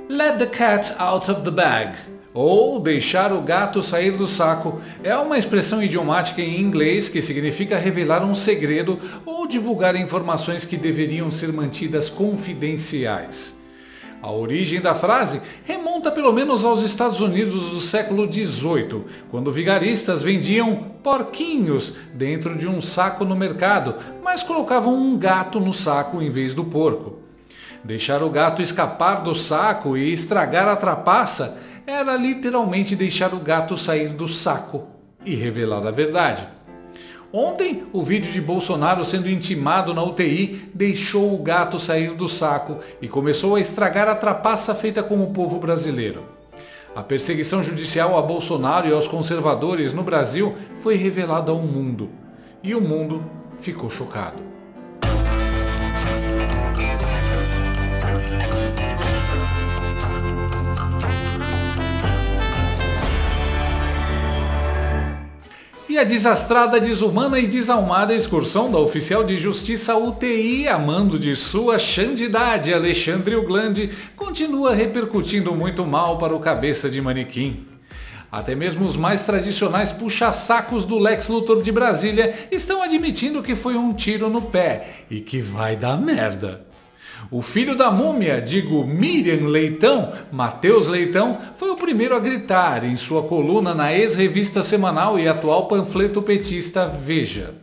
Let the cat out of the bag, ou deixar o gato sair do saco, é uma expressão idiomática em inglês que significa revelar um segredo ou divulgar informações que deveriam ser mantidas confidenciais. A origem da frase remonta pelo menos aos Estados Unidos do século XVIII, quando vigaristas vendiam porquinhos dentro de um saco no mercado, mas colocavam um gato no saco em vez do porco. Deixar o gato escapar do saco e estragar a trapaça era literalmente deixar o gato sair do saco e revelar a verdade. Ontem, o vídeo de Bolsonaro sendo intimado na UTI deixou o gato sair do saco e começou a estragar a trapaça feita com o povo brasileiro. A perseguição judicial a Bolsonaro e aos conservadores no Brasil foi revelada ao mundo. E o mundo ficou chocado. E a desastrada, desumana e desalmada excursão da oficial de justiça UTI a mando de sua santidade Alexandre Uglandi continua repercutindo muito mal para o cabeça de manequim. Até mesmo os mais tradicionais puxa-sacos do Lex Luthor de Brasília estão admitindo que foi um tiro no pé e que vai dar merda. O filho da múmia, digo Miriam Leitão, Matheus Leitão, foi o primeiro a gritar em sua coluna na ex-revista semanal e atual panfleto petista Veja.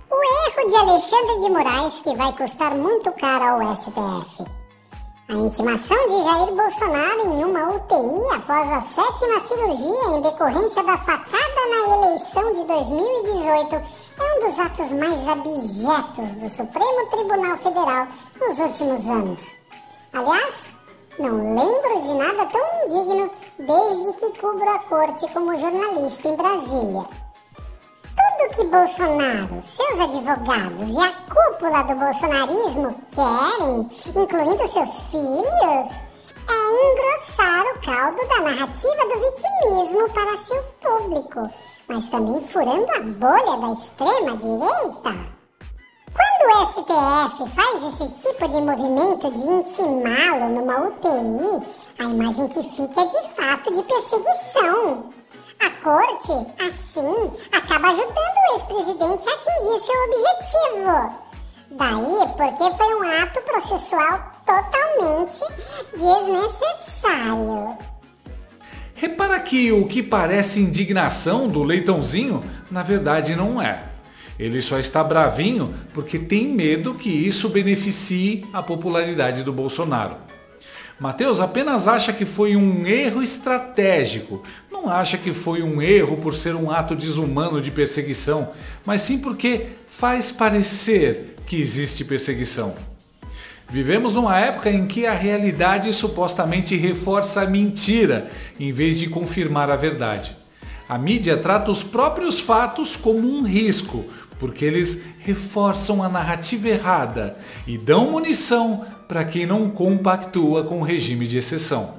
O erro de Alexandre de Moraes que vai custar muito caro ao STF. A intimação de Jair Bolsonaro em uma UTI após a 7ª cirurgia em decorrência da facada na eleição de 2018 é um dos atos mais abjetos do Supremo Tribunal Federal nos últimos anos. Aliás, não lembro de nada tão indigno desde que cubro a corte como jornalista em Brasília. Tudo que Bolsonaro, seus advogados e a cúpula do bolsonarismo querem, incluindo seus filhos, é engrossar o caldo da narrativa do vitimismo para seu público, mas também furando a bolha da extrema-direita. Quando o STF faz esse tipo de movimento de intimá-lo numa UTI, a imagem que fica é de fato de perseguição. A corte, assim, acaba ajudando o ex-presidente a atingir seu objetivo. Daí porque foi um ato processual totalmente desnecessário. Repara que o que parece indignação do Leitãozinho, na verdade não é. Ele só está bravinho porque tem medo que isso beneficie a popularidade do Bolsonaro. Matheus apenas acha que foi um erro estratégico, não acha que foi um erro por ser um ato desumano de perseguição, mas sim porque faz parecer que existe perseguição. Vivemos numa época em que a realidade supostamente reforça a mentira, em vez de confirmar a verdade. A mídia trata os próprios fatos como um risco, porque eles reforçam a narrativa errada e dão munição para quem não compactua com o regime de exceção.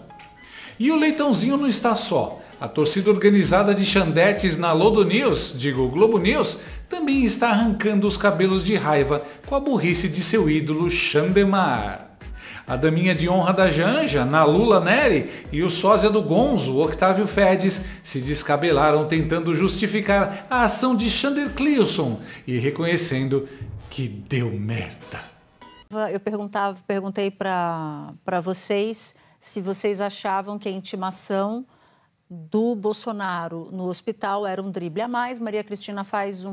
E o Leitãozinho não está só. A torcida organizada de Xandetes na Lodo News, digo Globo News, também está arrancando os cabelos de raiva com a burrice de seu ídolo Xandemar. A daminha de honra da Janja, Nalula Neri, e o sósia do Gonzo, Octávio Fedes, se descabelaram tentando justificar a ação de Xander Clilson e reconhecendo que deu merda. Eu perguntei para vocês se vocês achavam que a intimação do Bolsonaro no hospital era um drible a mais. Maria Cristina faz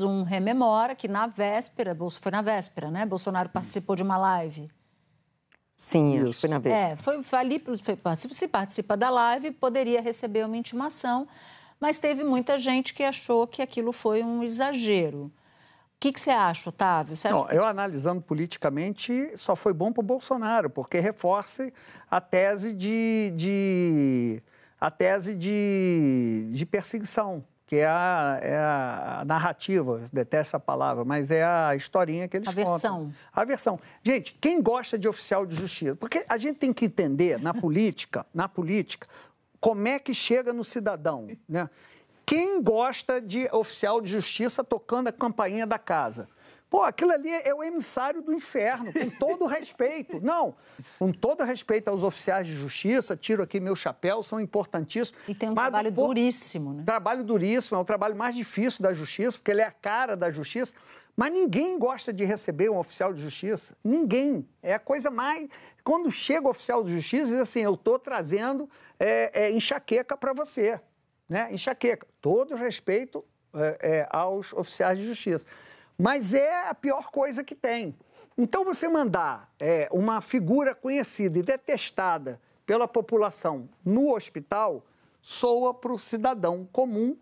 um rememora que na véspera, foi na véspera, né? Bolsonaro participou de uma live. Sim, acho que foi na véspera. Se participa da live, poderia receber uma intimação, mas teve muita gente que achou que aquilo foi um exagero. O que você acha, Otávio? Não, eu analisando politicamente, só foi bom para o Bolsonaro, porque reforça a tese de perseguição, que é a narrativa, detesto essa palavra, mas é a historinha que eles contam. A versão. Gente, quem gosta de oficial de justiça? Porque a gente tem que entender, na política, como é que chega no cidadão, né? Quem gosta de oficial de justiça tocando a campainha da casa? Pô, aquilo ali é o emissário do inferno, com todo respeito. Não, com todo respeito aos oficiais de justiça, tiro aqui meu chapéu, são importantíssimos. E tem um trabalho duríssimo, né? Trabalho duríssimo, é o trabalho mais difícil da justiça, porque ele é a cara da justiça. Mas ninguém gosta de receber um oficial de justiça. Ninguém. É a coisa mais... Quando chega o oficial de justiça, diz assim, eu estou trazendo enxaqueca para você. Né? Enxaqueca. Todo respeito aos oficiais de justiça. Mas é a pior coisa que tem. Então, você mandar uma figura conhecida e detestada pela população no hospital, soa para o cidadão comum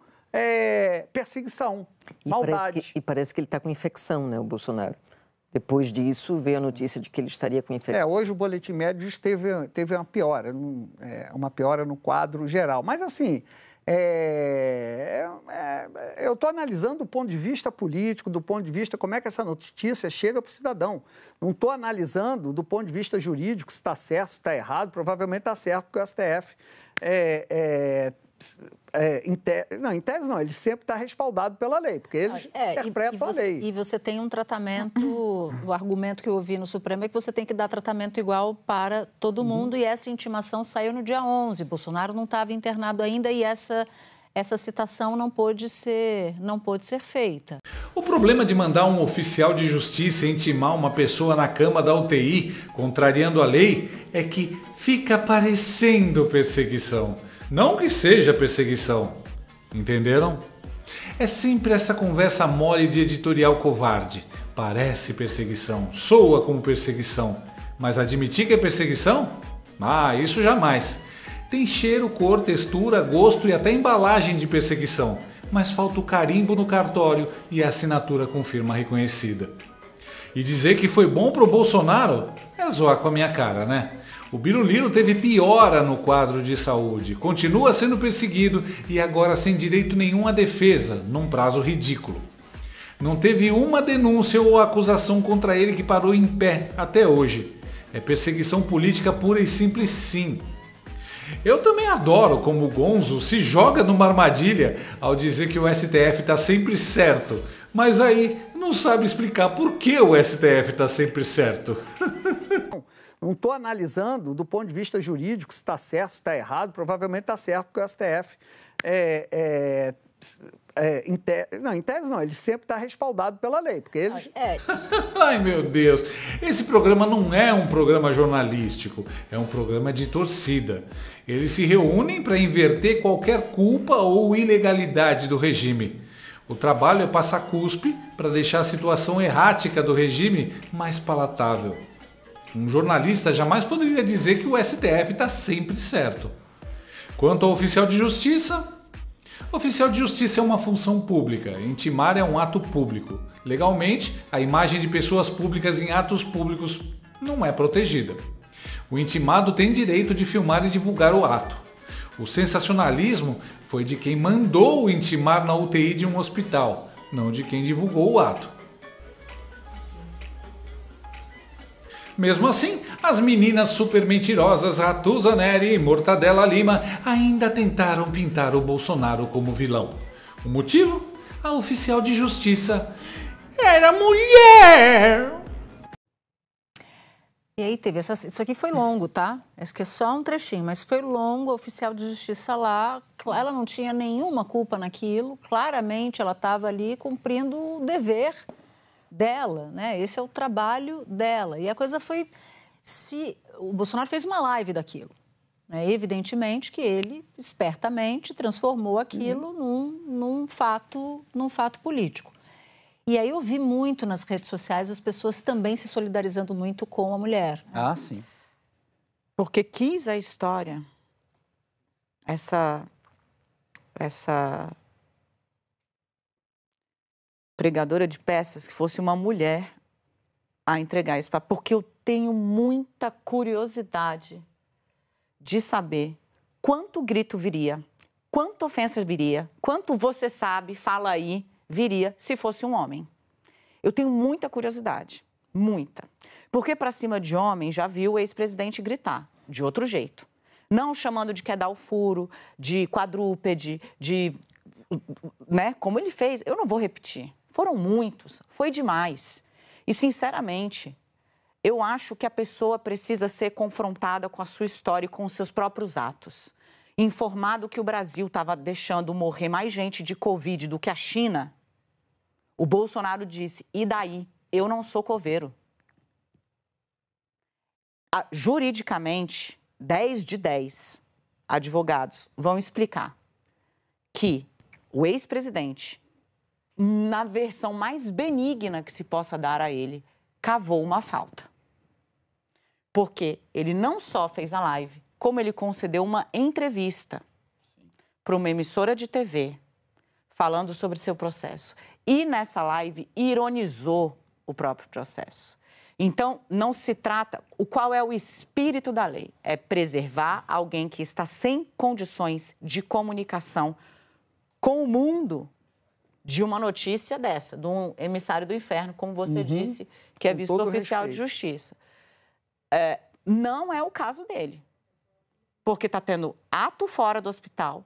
perseguição, maldade. Parece que ele está com infecção, né, o Bolsonaro. Depois disso, veio a notícia de que ele estaria com infecção. Hoje o Boletim Médico teve uma piora, no quadro geral. Mas, assim, eu estou analisando do ponto de vista político, do ponto de vista como é que essa notícia chega para o cidadão. Não estou analisando do ponto de vista jurídico se está certo, se está errado. Provavelmente está certo, porque o STF em tese não, ele sempre está respaldado pela lei, porque eles interpretam a lei. E você tem um tratamento, o argumento que eu ouvi no Supremo é que você tem que dar tratamento igual para todo mundo, e essa intimação saiu no dia 11, Bolsonaro não estava internado ainda e essa citação não pôde ser feita. O problema de mandar um oficial de justiça intimar uma pessoa na cama da UTI, contrariando a lei, é que fica parecendo perseguição. Não que seja perseguição, entenderam? É sempre essa conversa mole de editorial covarde. Parece perseguição, soa como perseguição, mas admitir que é perseguição? Isso jamais. Tem cheiro, cor, textura, gosto e até embalagem de perseguição, mas falta o carimbo no cartório e a assinatura com firma reconhecida. E dizer que foi bom pro Bolsonaro é zoar com a minha cara, né? O Biruliro teve piora no quadro de saúde, continua sendo perseguido e agora sem direito nenhum à defesa, num prazo ridículo. Não teve uma denúncia ou acusação contra ele que parou em pé até hoje. É perseguição política pura e simples, sim. Eu também adoro como o Gonzo se joga numa armadilha ao dizer que o STF está sempre certo, mas aí não sabe explicar por que o STF está sempre certo. Não estou analisando do ponto de vista jurídico se está certo, se está errado. Provavelmente está certo, porque o STF em tese não, ele sempre está respaldado pela lei, porque eles... Ai, meu Deus, esse programa não é um programa jornalístico, é um programa de torcida. Eles se reúnem para inverter qualquer culpa ou ilegalidade do regime. O trabalho é passar cuspe para deixar a situação errática do regime mais palatável. Um jornalista jamais poderia dizer que o STF está sempre certo. Quanto ao oficial de justiça é uma função pública. Intimar é um ato público. Legalmente, a imagem de pessoas públicas em atos públicos não é protegida. O intimado tem direito de filmar e divulgar o ato. O sensacionalismo foi de quem mandou intimar na UTI de um hospital, não de quem divulgou o ato. Mesmo assim, as meninas super mentirosas Ratuza Neri e Mortadela Lima ainda tentaram pintar o Bolsonaro como vilão. O motivo? A oficial de justiça era mulher! E aí teve isso aqui foi longo, tá? Isso aqui é só um trechinho, mas foi longo. A oficial de justiça lá, ela não tinha nenhuma culpa naquilo. Claramente ela estava ali cumprindo o dever dela, né? Esse é o trabalho dela. E a coisa foi... O Bolsonaro fez uma live daquilo. Né? Evidentemente que ele, espertamente, transformou aquilo num fato político. E aí eu vi muito nas redes sociais as pessoas também se solidarizando muito com a mulher. Ah, sim. Porque quis a história, essa pregadora de peças, que fosse uma mulher a entregar isso, porque eu tenho muita curiosidade de saber quanto grito viria, quanta ofensa viria, quanto você sabe, fala aí, viria se fosse um homem. Eu tenho muita curiosidade, muita. Porque para cima de homem já viu o ex-presidente gritar, de outro jeito. Não chamando de quer dar o furo, de quadrúpede, de... né, como ele fez, eu não vou repetir. Foram muitos, foi demais. E, sinceramente, eu acho que a pessoa precisa ser confrontada com a sua história e com os seus próprios atos. Informado que o Brasil estava deixando morrer mais gente de Covid do que a China, o Bolsonaro disse, e daí? Eu não sou coveiro. Juridicamente, 10 de 10 advogados vão explicar que o ex-presidente, na versão mais benigna que se possa dar a ele, cavou uma falta. Porque ele não só fez a live, como ele concedeu uma entrevista para uma emissora de TV falando sobre seu processo. E nessa live ironizou o próprio processo. Então, não se trata... Qual é o espírito da lei? É preservar alguém que está sem condições de comunicação com o mundo de uma notícia dessa, de um emissário do inferno, como você disse, que é visto oficial de justiça. Não é o caso dele, porque está tendo ato fora do hospital.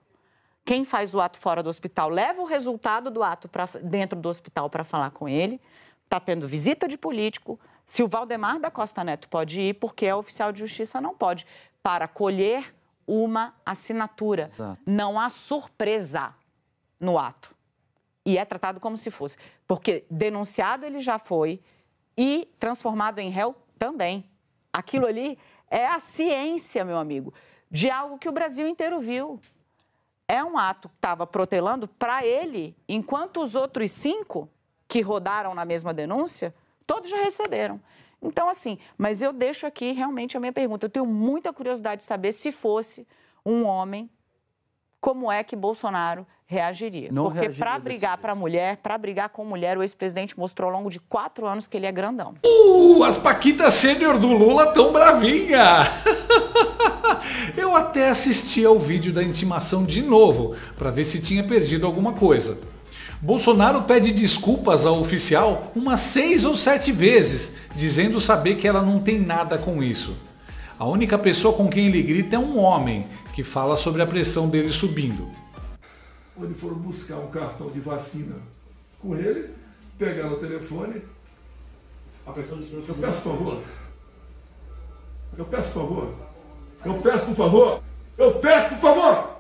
Quem faz o ato fora do hospital leva o resultado do ato dentro do hospital para falar com ele. Está tendo visita de político. Se o Valdemar da Costa Neto pode ir, porque é oficial de justiça, não pode, para colher uma assinatura. Exato. Não há surpresa no ato. E é tratado como se fosse. Porque denunciado ele já foi e transformado em réu também. Aquilo ali é a ciência, meu amigo, de algo que o Brasil inteiro viu. É um ato que estava protelando para ele, enquanto os outros 5 que rodaram na mesma denúncia, todos já receberam. Então, assim, mas eu deixo aqui realmente a minha pergunta. Eu tenho muita curiosidade de saber se fosse um homem, como é que Bolsonaro reagiria. Não. Porque para brigar para mulher, para brigar com mulher, o ex-presidente mostrou ao longo de 4 anos que ele é grandão. As paquitas sênior do Lula tão bravinha! Eu até assisti ao vídeo da intimação de novo, para ver se tinha perdido alguma coisa. Bolsonaro pede desculpas ao oficial umas 6 ou 7 vezes, dizendo saber que ela não tem nada com isso. A única pessoa com quem ele grita é um homem, que fala sobre a pressão dele subindo. Onde foram buscar um cartão de vacina com ele, pegaram o telefone. A pressão de eu peço favor. Eu peço favor. Eu peço por favor. Eu peço por favor.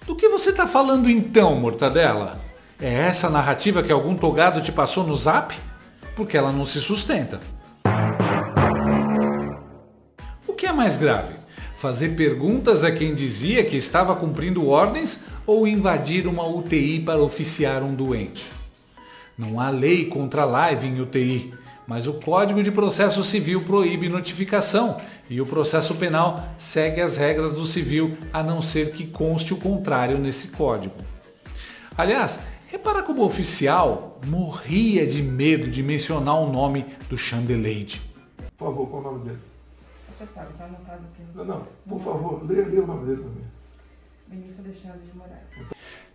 Do que você está falando então, Mortadela? É essa narrativa que algum togado te passou no zap? Porque ela não se sustenta. O que é mais grave? Fazer perguntas a quem dizia que estava cumprindo ordens ou invadir uma UTI para oficiar um doente? Não há lei contra live em UTI, mas o Código de Processo Civil proíbe notificação e o processo penal segue as regras do civil, a não ser que conste o contrário nesse código. Aliás, repara como o oficial morria de medo de mencionar o nome do Chandeleide. Por favor, qual é o nome dele? Você sabe, está anotado aqui. Não, por favor, leia o nome dele também. Vinícius Alexandre de Moraes.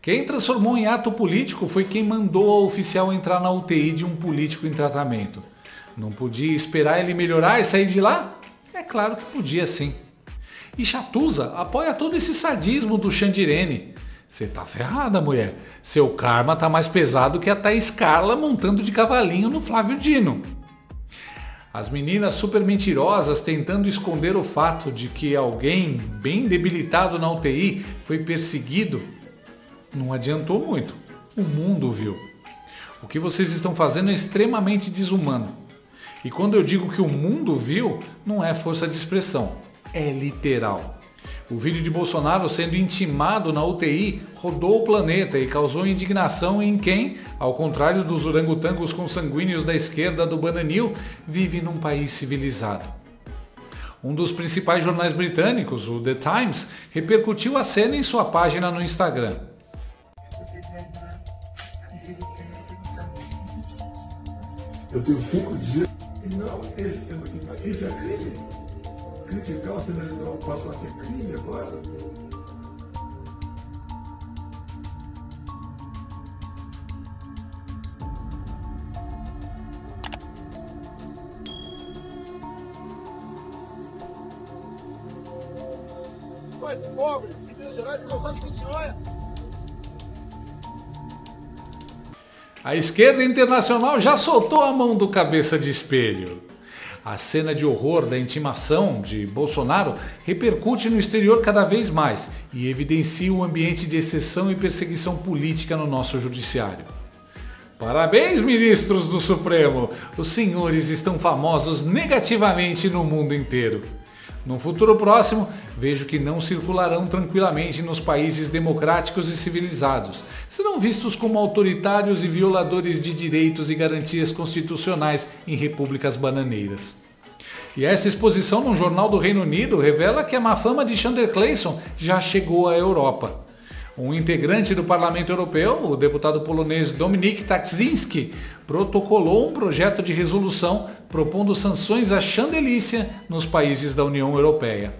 Quem transformou em ato político foi quem mandou ao oficial entrar na UTI de um político em tratamento. Não podia esperar ele melhorar e sair de lá? É claro que podia sim. E Chatuza apoia todo esse sadismo do Xandirene. Você tá ferrada, mulher. Seu karma tá mais pesado que a Thaís Carla montando de cavalinho no Flávio Dino. As meninas super mentirosas tentando esconder o fato de que alguém bem debilitado na UTI foi perseguido. Não adiantou muito. O mundo viu. O que vocês estão fazendo é extremamente desumano. E quando eu digo que o mundo viu, não é força de expressão. É literal. O vídeo de Bolsonaro sendo intimado na UTI rodou o planeta e causou indignação em quem, ao contrário dos orangotangos consanguíneos da esquerda do Bananil, vive num país civilizado. Um dos principais jornais britânicos, o The Times, repercutiu a cena em sua página no Instagram. Eu tenho 5 dias. Não, esse é crime. Criticar o senador passou a ser crime agora. Nós pobres de Minas Gerais não faz que olha. A esquerda internacional já soltou a mão do cabeça de espelho. A cena de horror da intimação de Bolsonaro repercute no exterior cada vez mais e evidencia o ambiente de exceção e perseguição política no nosso judiciário. Parabéns, ministros do Supremo! Os senhores estão famosos negativamente no mundo inteiro. No futuro próximo, vejo que não circularão tranquilamente nos países democráticos e civilizados. Serão vistos como autoritários e violadores de direitos e garantias constitucionais em repúblicas bananeiras. E essa exposição num jornal do Reino Unido revela que a má fama de Xander Clason já chegou à Europa. Um integrante do Parlamento Europeu, o deputado polonês Dominik Tarczyński, protocolou um projeto de resolução propondo sanções à chandelícia nos países da União Europeia.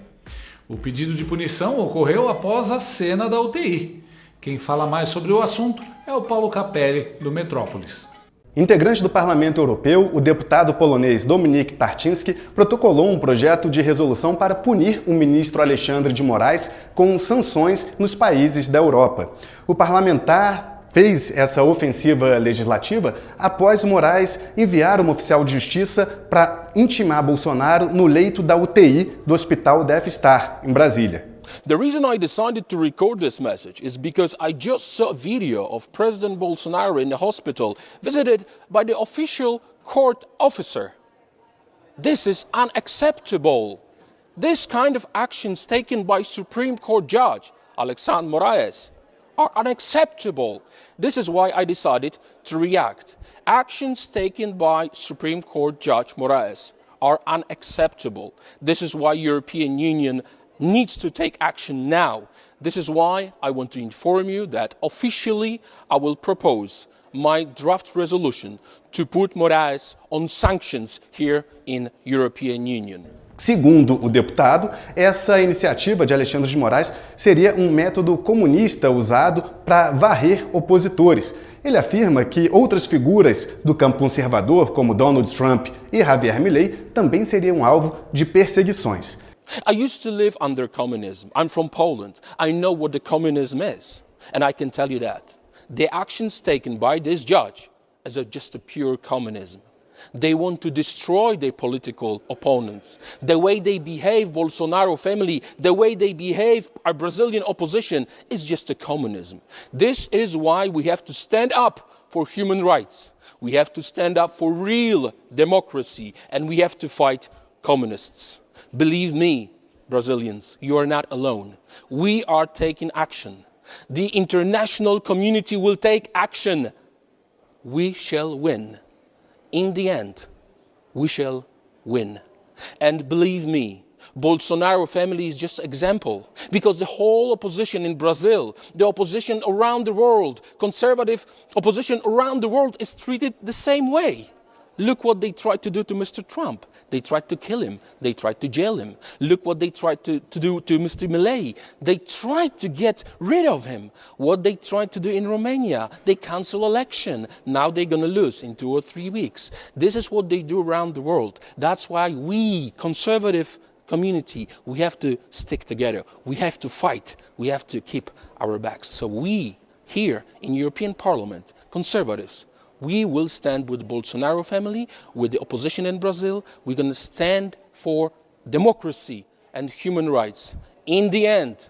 O pedido de punição ocorreu após a cena da UTI. Quem fala mais sobre o assunto é o Paulo Capelli, do Metrópolis. Integrante do Parlamento Europeu, o deputado polonês Dominik Tarczyński protocolou um projeto de resolução para punir o ministro Alexandre de Moraes com sanções nos países da Europa. O parlamentar fez essa ofensiva legislativa após Moraes enviar uma oficial de justiça para intimar Bolsonaro no leito da UTI do Hospital Death Star, em Brasília. The reason I decided to record this message is because I just saw a video of President Bolsonaro in the hospital visited by the official court officer. This is unacceptable. This kind of actions taken by Supreme Court Judge Alexandre Moraes are unacceptable. This is why I decided to react. Actions taken by Supreme Court Judge Moraes are unacceptable. This is why European Union needs to take action now. This is why I want to inform you that officially I will propose my draft resolution to put Moraes on sanctions here in European Union. Segundo o deputado, essa iniciativa de Alexandre de Moraes seria um método comunista usado para varrer opositores. Ele afirma que outras figuras do campo conservador, como Donald Trump e Javier Milei, também seriam alvo de perseguições. I used to live under communism. I'm from Poland. I know what the communism is. And I can tell you that. The actions taken by this judge is just a pure communism. They want to destroy their political opponents. The way they behave, Bolsonaro family, the way they behave our Brazilian opposition is just a communism. This is why we have to stand up for human rights. We have to stand up for real democracy. And we have to fight communists. Believe me, Brazilians, you are not alone. We are taking action. The international community will take action. We shall win. In the end, we shall win. And believe me, Bolsonaro family is just an example, because the whole opposition in Brazil, the opposition around the world, conservative opposition around the world is treated the same way. Look what they tried to do to Mr. Trump. They tried to kill him. They tried to jail him. Look what they tried to do to Mr. Milei. They tried to get rid of him. What they tried to do in Romania. They cancel election. Now they're going to lose in 2 or 3 weeks. This is what they do around the world. That's why we, conservative community, we have to stick together. We have to fight. We have to keep our backs. So we, here in European Parliament, conservatives, we will stand with the Bolsonaro family, with the opposition in Brazil. We're going to stand for democracy and human rights. In the end,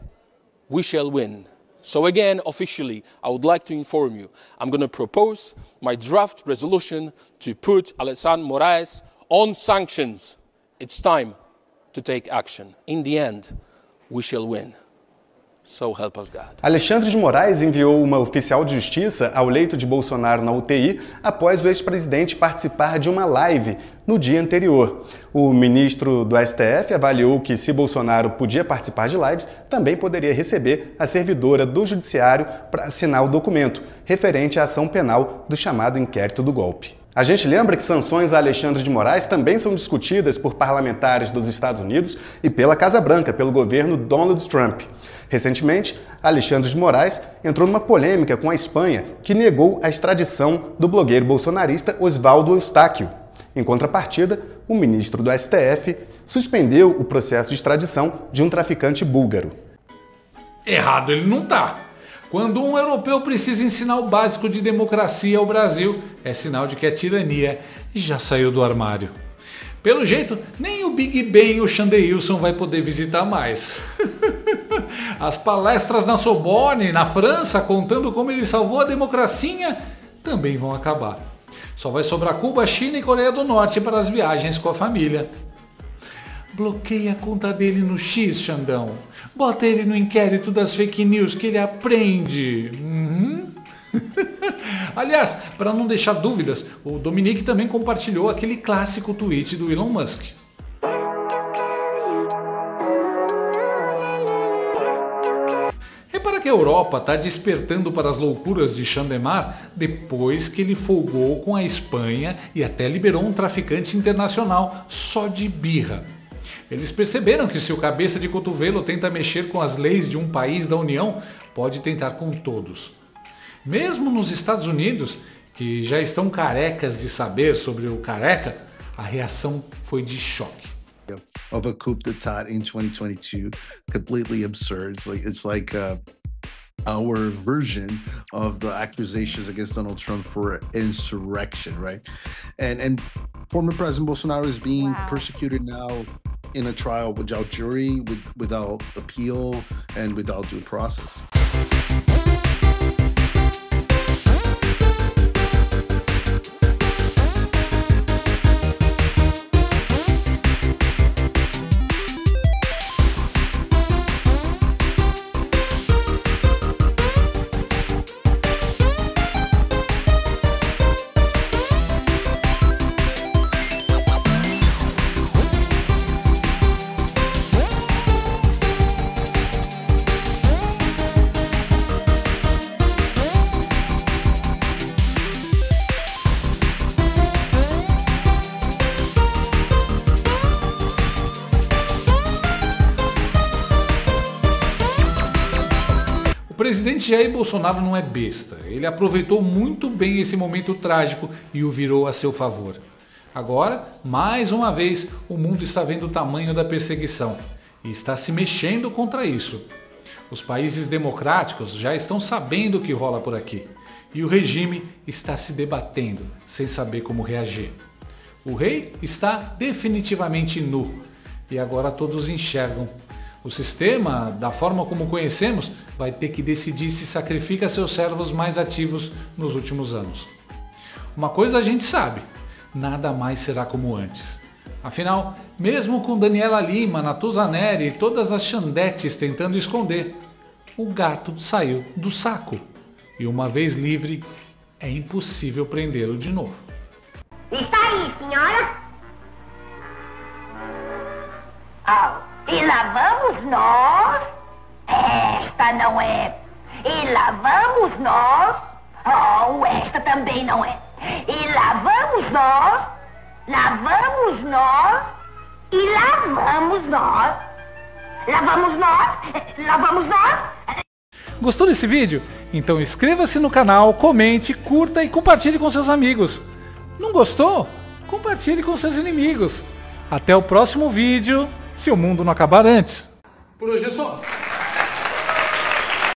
we shall win. So again, officially, I would like to inform you, I'm going to propose my draft resolution to put Alexandre Moraes on sanctions. It's time to take action. In the end, we shall win. So help us God. Alexandre de Moraes enviou uma oficial de justiça ao leito de Bolsonaro na UTI após o ex-presidente participar de uma live no dia anterior. O ministro do STF avaliou que, se Bolsonaro podia participar de lives, também poderia receber a servidora do Judiciário para assinar o documento referente à ação penal do chamado inquérito do golpe. A gente lembra que sanções a Alexandre de Moraes também são discutidas por parlamentares dos Estados Unidos e pela Casa Branca, pelo governo Donald Trump. Recentemente, Alexandre de Moraes entrou numa polêmica com a Espanha, que negou a extradição do blogueiro bolsonarista Oswaldo Eustáquio. Em contrapartida, o ministro do STF suspendeu o processo de extradição de um traficante búlgaro. Errado ele não tá. Quando um europeu precisa ensinar o básico de democracia ao Brasil, é sinal de que a tirania já saiu do armário. Pelo jeito, nem o Big Ben e o Chandeilson vai poder visitar mais. As palestras na Sorbonne, na França, contando como ele salvou a democracia, também vão acabar. Só vai sobrar Cuba, China e Coreia do Norte para as viagens com a família. Bloqueia a conta dele no X, Xandão. Bota ele no inquérito das fake news que ele aprende. Aliás, para não deixar dúvidas, o Dominique também compartilhou aquele clássico tweet do Elon Musk. Repara que a Europa está despertando para as loucuras de Chandemar depois que ele folgou com a Espanha e até liberou um traficante internacional só de birra. Eles perceberam que se o cabeça de cotovelo tenta mexer com as leis de um país da União, pode tentar com todos. Mesmo nos Estados Unidos, que já estão carecas de saber sobre o careca, a reação foi de choque. Of a coup d'etat in 2022, completely absurd. It's like our version of the accusations against Donald Trump for insurrection, right? And former President Bolsonaro is being persecuted now in a trial without jury, without appeal, and without due process. O presidente Jair Bolsonaro não é besta. Ele aproveitou muito bem esse momento trágico e o virou a seu favor. Agora, mais uma vez, o mundo está vendo o tamanho da perseguição e está se mexendo contra isso. Os países democráticos já estão sabendo o que rola por aqui e o regime está se debatendo sem saber como reagir. O rei está definitivamente nu e agora todos enxergam. O sistema, da forma como conhecemos, vai ter que decidir se sacrifica seus servos mais ativos nos últimos anos. Uma coisa a gente sabe, nada mais será como antes. Afinal, mesmo com Daniela Lima, Natuza Neri e todas as Xandetes tentando esconder, o gato saiu do saco. E uma vez livre, é impossível prendê-lo de novo. Está aí, senhora? E lá vamos nós. Esta não é. E lá vamos nós. Esta também não é. E lá vamos nós. Lá vamos nós. E lá vamos nós. Lá vamos nós. Lá vamos nós. Gostou desse vídeo? Então inscreva-se no canal, comente, curta e compartilhe com seus amigos. Não gostou? Compartilhe com seus inimigos. Até o próximo vídeo, se o mundo não acabar antes. Por hoje é só.